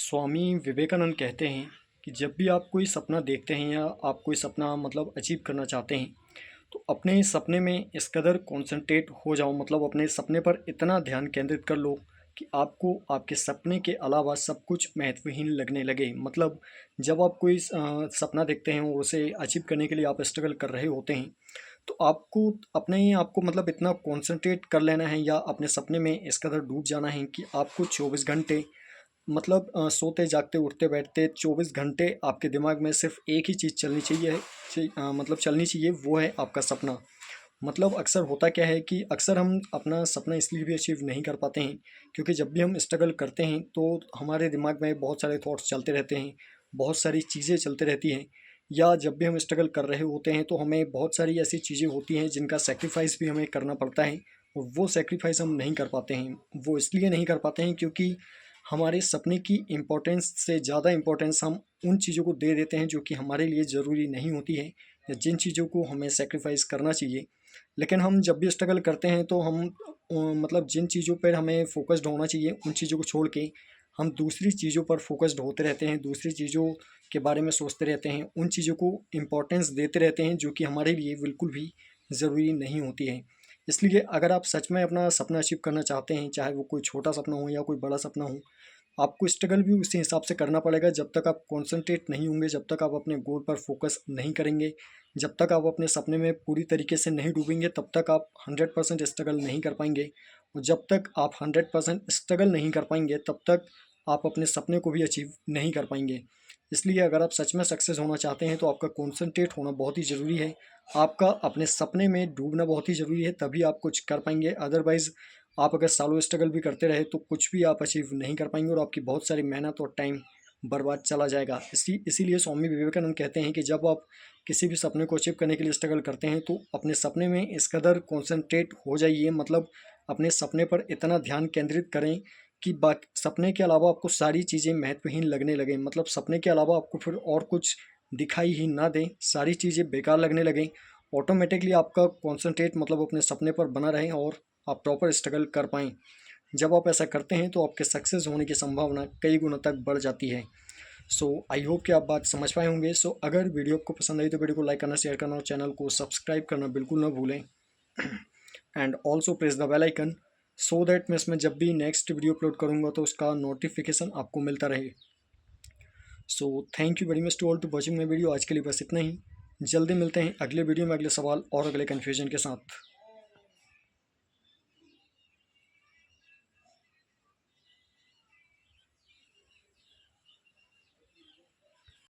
स्वामी विवेकानंद कहते हैं कि जब भी आप कोई सपना देखते हैं या आप कोई सपना मतलब अचीव करना चाहते हैं तो अपने सपने में इस कदर कंसंट्रेट हो जाओ, मतलब अपने सपने पर इतना ध्यान केंद्रित कर लो कि आपको आपके सपने के अलावा सब कुछ महत्वहीन लगने लगे। मतलब जब आप कोई सपना देखते हैं और उसे अचीव करने के लिए आप स्ट्रगल कर रहे होते हैं तो आपको अपने ही आपको मतलब इतना कंसंट्रेट कर लेना है या अपने सपने में इस कदर डूब जाना है कि आपको 24 घंटे मतलब सोते जागते उठते बैठते 24 घंटे आपके दिमाग में सिर्फ एक ही चीज़ चलनी चाहिए मतलब चलनी चाहिए, वो है आपका सपना। मतलब अक्सर होता क्या है कि अक्सर हम अपना सपना इसलिए भी अचीव नहीं कर पाते हैं क्योंकि जब भी हम स्ट्रगल करते हैं तो हमारे दिमाग में बहुत सारे थॉट्स चलते रहते हैं, बहुत सारी चीज़ें चलते रहती हैं। या जब भी हम स्ट्रगल कर रहे होते हैं तो हमें बहुत सारी ऐसी चीज़ें होती हैं जिनका सेक्रीफाइस भी हमें करना पड़ता है और वो सेक्रीफाइस हम नहीं कर पाते हैं। वो इसलिए नहीं कर पाते हैं क्योंकि हमारे सपने की इम्पोर्टेंस से ज़्यादा इम्पोर्टेंस हम उन चीज़ों को दे देते हैं जो कि हमारे लिए ज़रूरी नहीं होती है या जिन चीज़ों को हमें सेक्रीफाइस करना चाहिए। लेकिन हम जब भी स्ट्रगल करते हैं तो हम मतलब जिन चीज़ों पर हमें फोकस्ड होना चाहिए उन चीज़ों को छोड़ के हम दूसरी चीज़ों पर फोकस्ड होते रहते हैं, दूसरी चीज़ों के बारे में सोचते रहते हैं, उन चीज़ों को इम्पोर्टेंस देते रहते हैं जो कि हमारे लिए बिल्कुल भी ज़रूरी नहीं होती है। इसलिए अगर आप सच में अपना सपना अचीव करना चाहते हैं, चाहे वो कोई छोटा सपना हो या कोई बड़ा सपना हो, आपको स्ट्रगल भी उसी हिसाब से करना पड़ेगा। जब तक आप कॉन्संट्रेट नहीं होंगे, जब तक आप अपने गोल पर फोकस नहीं करेंगे, जब तक आप अपने सपने में पूरी तरीके से नहीं डूबेंगे, तब तक आप 100% स्ट्रगल नहीं कर पाएंगे। और जब तक आप 100% स्ट्रगल नहीं कर पाएंगे तब तक आप अपने सपने को भी अचीव नहीं कर पाएंगे। इसलिए अगर आप सच में सक्सेस होना चाहते हैं तो आपका कॉन्संट्रेट होना बहुत ही ज़रूरी है, आपका अपने सपने में डूबना बहुत ही ज़रूरी है, तभी आप कुछ कर पाएंगे। अदरवाइज़ आप अगर सालों स्ट्रगल भी करते रहे तो कुछ भी आप अचीव नहीं कर पाएंगे और आपकी बहुत सारी मेहनत और टाइम बर्बाद चला जाएगा। इसीलिए स्वामी विवेकानंद कहते हैं कि जब आप किसी भी सपने को अचीव करने के लिए स्ट्रगल करते हैं तो अपने सपने में इस कदर कॉन्सेंट्रेट हो जाइए, मतलब अपने सपने पर इतना ध्यान केंद्रित करें कि बाकी सपने के अलावा आपको सारी चीज़ें महत्वहीन लगने लगें। मतलब सपने के अलावा आपको फिर और कुछ दिखाई ही ना दें, सारी चीज़ें बेकार लगने लगें। ऑटोमेटिकली आपका कॉन्सेंट्रेट मतलब अपने सपने पर बना रहें और आप प्रॉपर स्ट्रगल कर पाएँ। जब आप ऐसा करते हैं तो आपके सक्सेस होने की संभावना कई गुना तक बढ़ जाती है। सो आई होप कि आप बात समझ पाए होंगे। सो अगर वीडियो आपको पसंद आई तो वीडियो को लाइक करना, शेयर करना और चैनल को सब्सक्राइब करना बिल्कुल ना भूलें। And also press the bell icon so that मैं इसमें जब भी नेक्स्ट वीडियो अपलोड करूँगा तो उसका नोटिफिकेशन आपको मिलता रहे। So thank you very much to all to watching my video. आज के लिए बस इतना ही। जल्दी मिलते हैं अगले वीडियो में अगले सवाल और अगले कन्फ्यूजन के साथ।